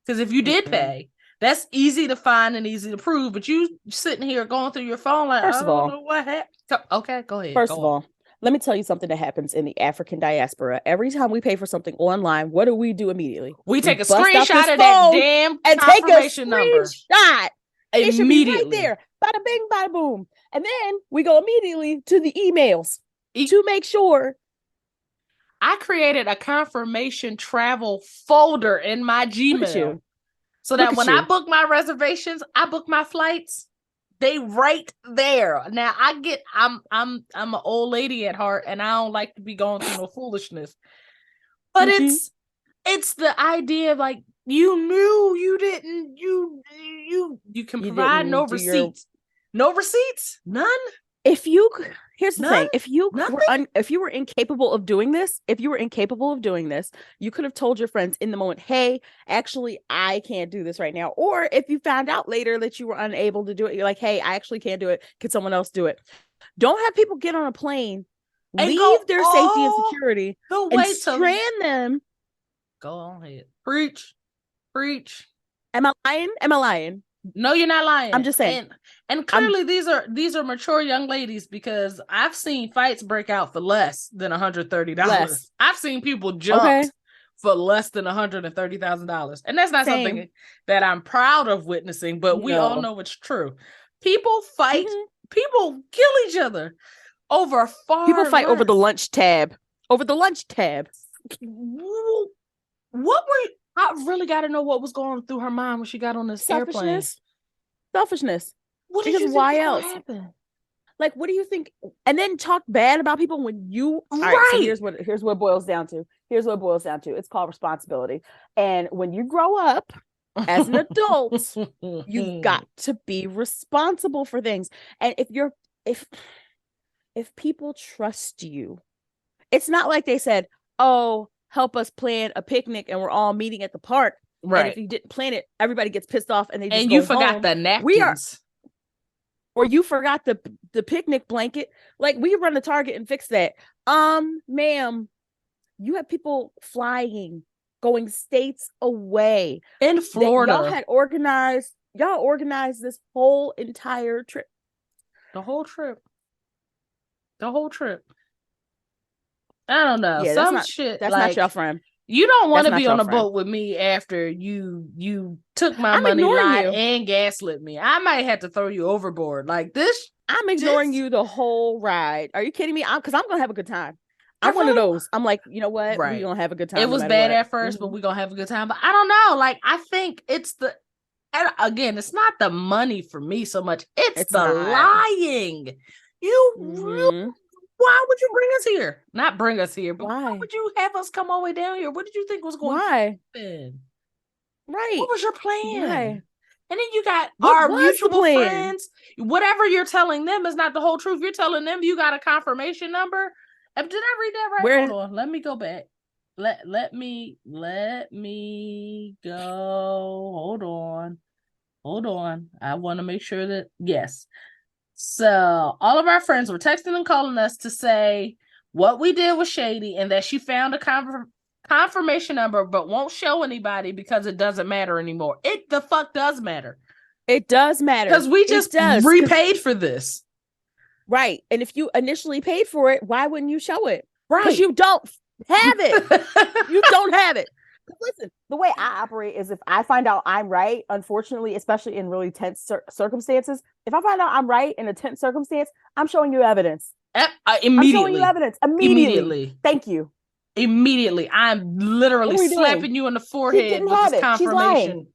Because if you did pay, that's easy to find and easy to prove. But you sitting here going through your phone like, I don't know what happened. Okay, go ahead. First of all, let me tell you something that happens in the African diaspora. Every time we pay for something online, what do we do immediately? We take a screenshot of that damn confirmation number. Immediately. Right there. Bada bing, bada boom. And then we go immediately to the emails to make sure. I created a confirmation travel folder in my Gmail so that when I book my reservations, I book my flights, they right there. Now I'm an old lady at heart and I don't like to be going through no foolishness. But it's the idea of like, you knew you didn't, you can provide no receipts. No receipts? None? Here's the thing. If you were incapable of doing this, you could have told your friends in the moment, hey, actually, I can't do this right now. Or if you found out later that you were unable to do it, you're like, hey, I actually can't do it. Can someone else do it? Don't have people get on a plane, leave their safety and security, and strand them. Go on ahead. Preach. Am I lying? No, you're not lying. I'm just saying. And clearly these are mature young ladies, because I've seen fights break out for less than $130. I've seen people jump for less than $130,000. And that's not something that I'm proud of witnessing, but we all know it's true. People fight, people kill each other over People fight over the lunch tab. What were I really got to know what was going through her mind when she got on this airplane. Selfishness. What did you think why else? Happen? Like, what do you think? And then talk bad about people when you. Right. All right, so here's what it boils down to. It's called responsibility. And when you grow up as an adult, you've got to be responsible for things. And if people trust you, it's not like they said, oh, help us plan a picnic and we're all meeting at the park. Right. And if you didn't plan it, everybody gets pissed off and they just go forgot home. The napkins. Or you forgot the picnic blanket. Like, we run to Target and fix that. Ma'am, you have people flying going states away. In Florida. Y'all organized this whole entire trip. The whole trip. I don't know. Yeah, Some that's shit not like your friend. you don't want to That's be not on a your friend. boat with me after you took my I'm money, ignoring lied, you. and gaslit me. I might have to throw you overboard. Like this. I'm ignoring you the whole ride. Are you kidding me? Because I'm gonna have a good time. I'm one of those. I'm like, you know what? Right. We're gonna have a good time. It was no bad what. at 1st but we're gonna have a good time. But I don't know. Like, I think it's the, and again, it's not the money for me so much. It's the not. lying. You really, why would you bring us here? Not bring us here, but why would you have us come all the way down here? What did you think was going to happen? Right. What was your plan? Why? And then you got our mutual friends. Whatever you're telling them is not the whole truth. You're telling them you got a confirmation number. Did I read that right? Hold on. Let me go back. Let me go. Hold on. I want to make sure that yes. So all of our friends were texting and calling us to say what we did was shady and that she found a confirmation number but won't show anybody because it doesn't matter anymore. It the fuck does matter. It does matter. Because we just repaid for this. Right. And if you initially paid for it, why wouldn't you show it? Right. Because you don't have it. You don't have it. Listen, the way I operate is if I find out I'm right, unfortunately, especially in really tense circumstances, if I find out I'm right in a tense circumstance, I'm showing you evidence. Immediately. I'm showing you evidence. Immediately. Thank you. Immediately. I'm literally slapping you in the forehead with this confirmation.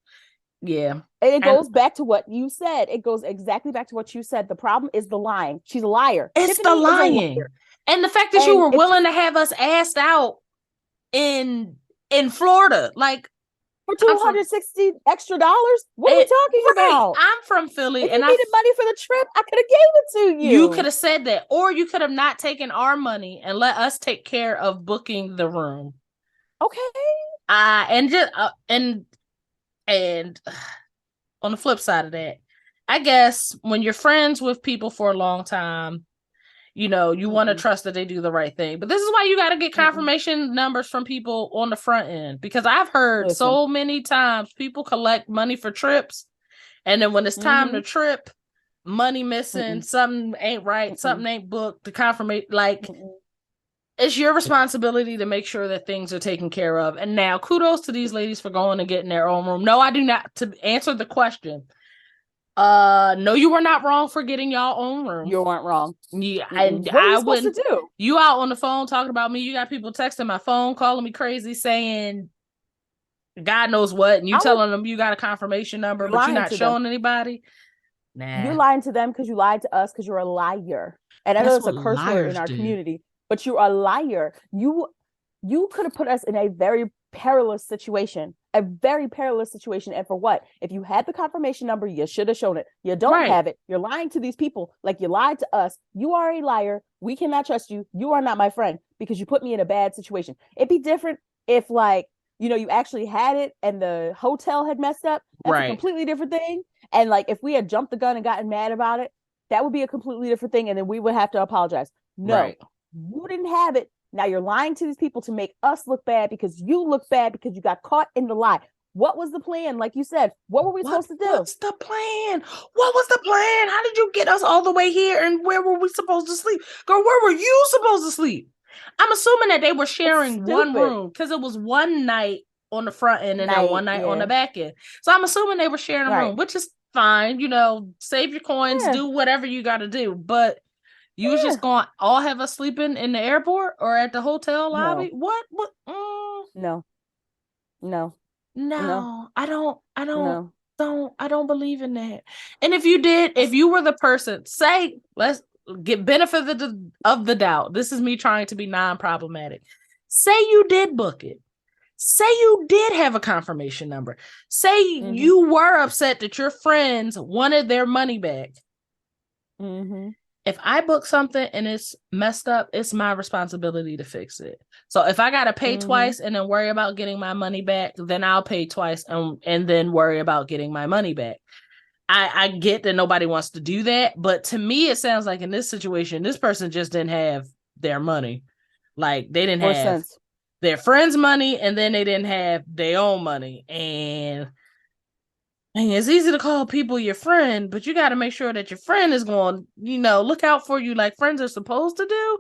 Yeah. And it goes back to what you said. It goes exactly back to what you said. The problem is the lying. She's a liar. It's Tiffany the lying. And the fact that you were willing to have us asked out in Florida, like for $260 extra. What are we talking about? I'm from Philly, if and you needed money for the trip, I could have gave it to you. You could have said that, or you could have not taken our money and let us take care of booking the room. Okay. And on the flip side of that, I guess when you're friends with people for a long time, you know, you want to trust that they do the right thing. But this is why you got to get confirmation numbers from people on the front end. Because I've heard so many times people collect money for trips. And then when it's time to trip, money missing, something ain't right, something ain't booked, the confirmation, like, it's your responsibility to make sure that things are taken care of. And now, kudos to these ladies for going and getting their own room. No, I do not. To answer the question, no, you were not wrong for getting y'all own room. You weren't wrong. Yeah, and what are you supposed to do? You out on the phone talking about me. You got people texting my phone, calling me crazy, saying God knows what, and you telling them you got a confirmation number, but you're not showing anybody. Nah, you're lying to them because you lied to us because you're a liar. And I know it's a curse word in our community, but you're a liar. You could have put us in a very perilous situation. And for what? If you had the confirmation number, you should have shown it. You don't have it. You're lying to these people like you lied to us. You are a liar. We cannot trust you. You are not my friend because you put me in a bad situation. It'd be different if, like, you know, you actually had it and the hotel had messed up. That's a completely different thing. And like, if we had jumped the gun and gotten mad about it, that would be a completely different thing. And then we would have to apologize. No, you didn't have it. Now you're lying to these people to make us look bad because you look bad because you got caught in the lie. What was the plan? Like you said, what were we supposed to do? What's the plan? What was the plan? How did you get us all the way here? And where were we supposed to sleep? Girl, where were you supposed to sleep? I'm assuming that they were sharing one room because it was one night on the front end and then one night on the back end. So I'm assuming they were sharing a room, which is fine. You know, save your coins, do whatever you got to do. But you was just going to all have us sleeping in the airport or at the hotel lobby? No. What? No. I don't believe in that. And if you did, if you were the person, say, let's get benefit of the doubt. This is me trying to be non-problematic. Say you did book it. Say you did have a confirmation number. Say you were upset that your friends wanted their money back. If I book something and it's messed up, it's my responsibility to fix it. So if I got to pay twice and then worry about getting my money back, then I'll pay twice and then worry about getting my money back. I get that nobody wants to do that, but to me, it sounds like in this situation, this person just didn't have their money. Like they didn't have their friends' money, and then they didn't have their own money. And it's easy to call people your friend, but you got to make sure that your friend is going, look out for you like friends are supposed to do.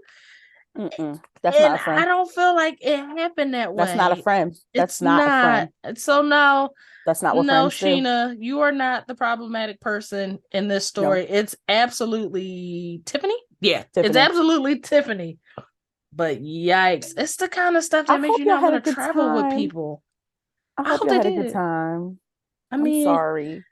That's not a friend. I don't feel like it happened that way. That's not a friend. That's not a friend. So no, that's not what friends Sheena, you are not the problematic person in this story. No. It's absolutely Tiffany. Yeah, Tiffany. It's absolutely Tiffany. But yikes, it's the kind of stuff that makes you not want to travel with people. I hope they had a good time. I'm sorry.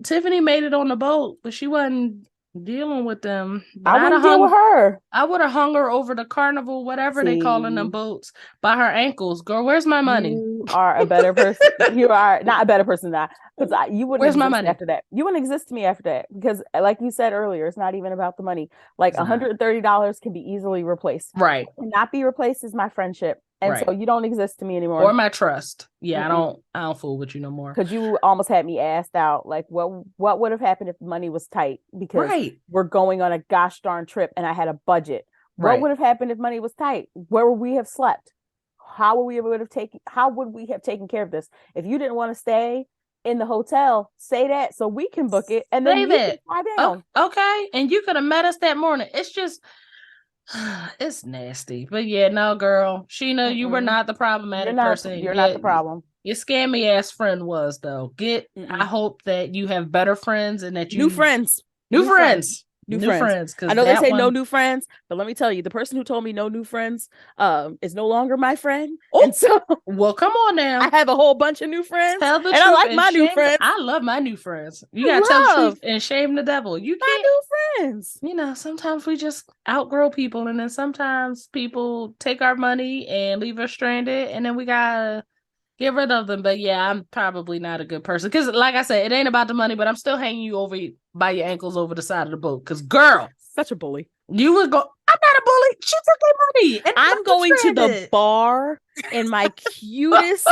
Tiffany made it on the boat, but she wasn't dealing with them. But I wouldn't deal with her. I would have hung her over the carnival, whatever they calling them boats, by her ankles. Girl, where's my money? You are a better person. You are not a better person than that, because you wouldn't. Where's my money after that? You wouldn't exist to me after that, because, like you said earlier, it's not even about the money. Like $130 can be easily replaced. Right. What cannot be replaced is my friendship. And so you don't exist to me anymore. Or my trust. Yeah, I don't fool with you no more. Because you almost had me asked out, like, what would have happened if money was tight? Because we're going on a gosh darn trip and I had a budget. What would have happened if money was tight? Where would we have slept? How would we have taken care of this? If you didn't want to stay in the hotel, say that so we can book it, and then you can fly down. Okay. And you could have met us that morning. It's just it's nasty. But yeah, no, girl. Sheena, you were not the problematic person. You're not the problem. Your scammy ass friend was, though. I hope that you have better friends and that you New friends. I know they say no new friends, but let me tell you, the person who told me no new friends is no longer my friend. Oh, and so well, come on now. I have a whole bunch of new friends. Tell the truth. I like my new friends. I love my new friends. You gotta tell the truth and shame the devil. You can't. My new friends. Sometimes we just outgrow people, and then sometimes people take our money and leave us stranded, and then we gotta get rid of them. But yeah, I'm probably not a good person. Because like I said, it ain't about the money, but I'm still hanging you over by your ankles over the side of the boat. Because girl, such a bully. You would go, I'm not a bully. She took their money. And I'm going to the bar in my cutest.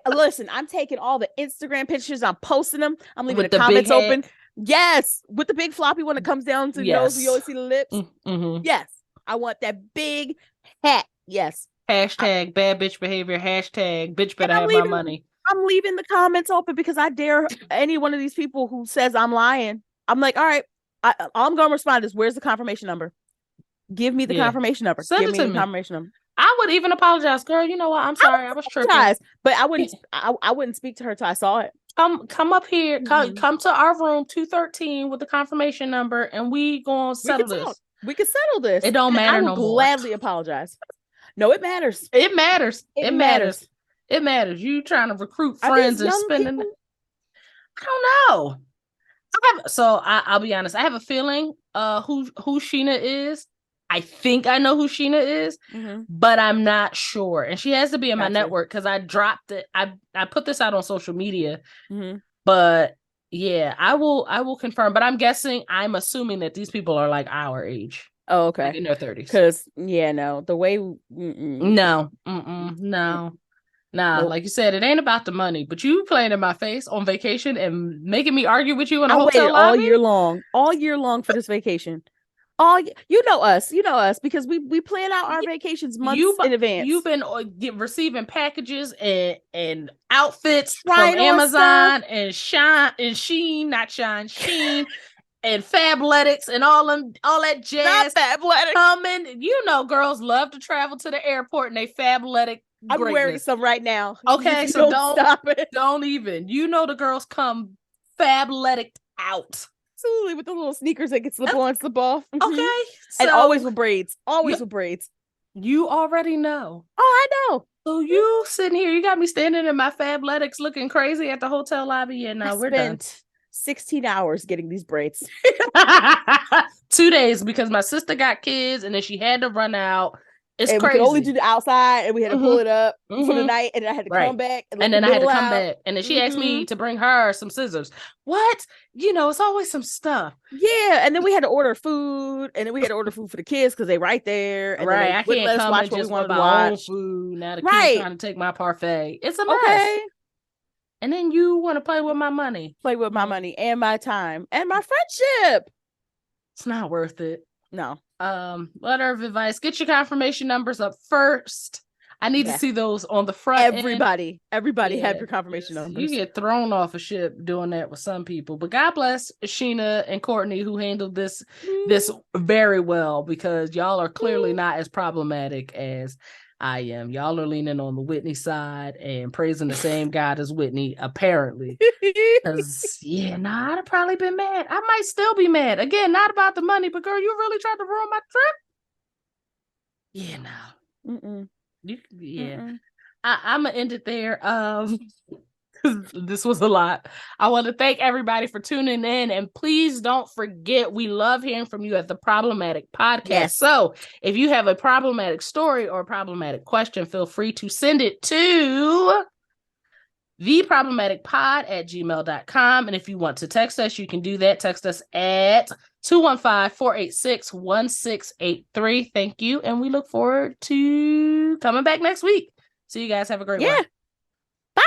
Listen, I'm taking all the Instagram pictures. I'm posting them. I'm leaving the comments open. Yes. With the big floppy one that comes down to the nose. You always see the lips. Mm-hmm. Yes. I want that big hat. Yes. Hashtag bad bitch behavior. Hashtag bitch better have my money. I'm leaving the comments open because I dare any one of these people who says I'm lying. I'm like, all right, all I'm going to respond is, where's the confirmation number? Give me the confirmation number. Give me the confirmation number. I would even apologize, girl. You know what? I'm sorry. I was tripping. But I wouldn't speak to her till I saw it. Come up here. Come to our room 213 with the confirmation number, and we gonna settle this. We can settle this. It don't matter. I will gladly apologize. No, it matters. It matters. It matters. It matters. You trying to recruit friends and spending. People? I don't know. I'll be honest. I have a feeling who Sheena is. I think I know who Sheena is, but I'm not sure. And she has to be in my network because I dropped it. I put this out on social media. But yeah, I will confirm. But I'm assuming that these people are like our age. Oh, okay. Like in their 30s. Because the way no. Nah, like you said, it ain't about the money, but you playing in my face on vacation and making me argue with you in a hotel lobby all year long for this vacation. You know us because we plan out our vacations months in advance. You've been receiving packages and outfits from Amazon and Shein and Fabletics and all that jazz. Not Fabletics. Coming, girls love to travel to the airport and they Fabletic. I'm wearing some right now. Okay, so don't stop it. Don't even. The girls come Fabletic out. Absolutely, with the little sneakers that get slip on, slip off. Okay. And always with braids. With braids. You already know. Oh, I know. So you sitting here, you got me standing in my Fabletics looking crazy at the hotel lobby, and we're done. 16 hours getting these braids. 2 days because my sister got kids and then she had to run out. It's crazy. We could only do the outside and we had to pull it up for the night, and then I had to come back. And then I had to come back. And then she asked me to bring her some scissors. What? It's always some stuff. Yeah. And then we had to order food, and then we had to order food for the kids because they right there. And I can't come and just want my own food. Now the kids trying to take my parfait. It's a mess. And then you want to play with my money. Play with my money and my time and my friendship. It's not worth it. No. Letter of advice. Get your confirmation numbers up first. I need to Yeah. see those on the front end. Everybody have Yeah, your confirmation you numbers. get thrown off a ship doing that with some people. But God bless Sheena and Courtney who handled this very well, because y'all are clearly not as problematic as I am. Y'all are leaning on the Whitney side and praising the same God as Whitney, apparently. Because, I'd have probably been mad. I might still be mad. Again, not about the money, but girl, you really tried to ruin my trip? Yeah, no. Mm-mm. Mm-mm. I'm going to end it there. This was a lot. I want to thank everybody for tuning in, and please don't forget, we love hearing from you at the Problematic Podcast. Yes. So if you have a problematic story or a problematic question, feel free to send it to theproblematicpod@gmail.com. And if you want to text us, you can do that. Text us at 215-486-1683. Thank you. And we look forward to coming back next week. So you guys have a great one. Bye. Bye.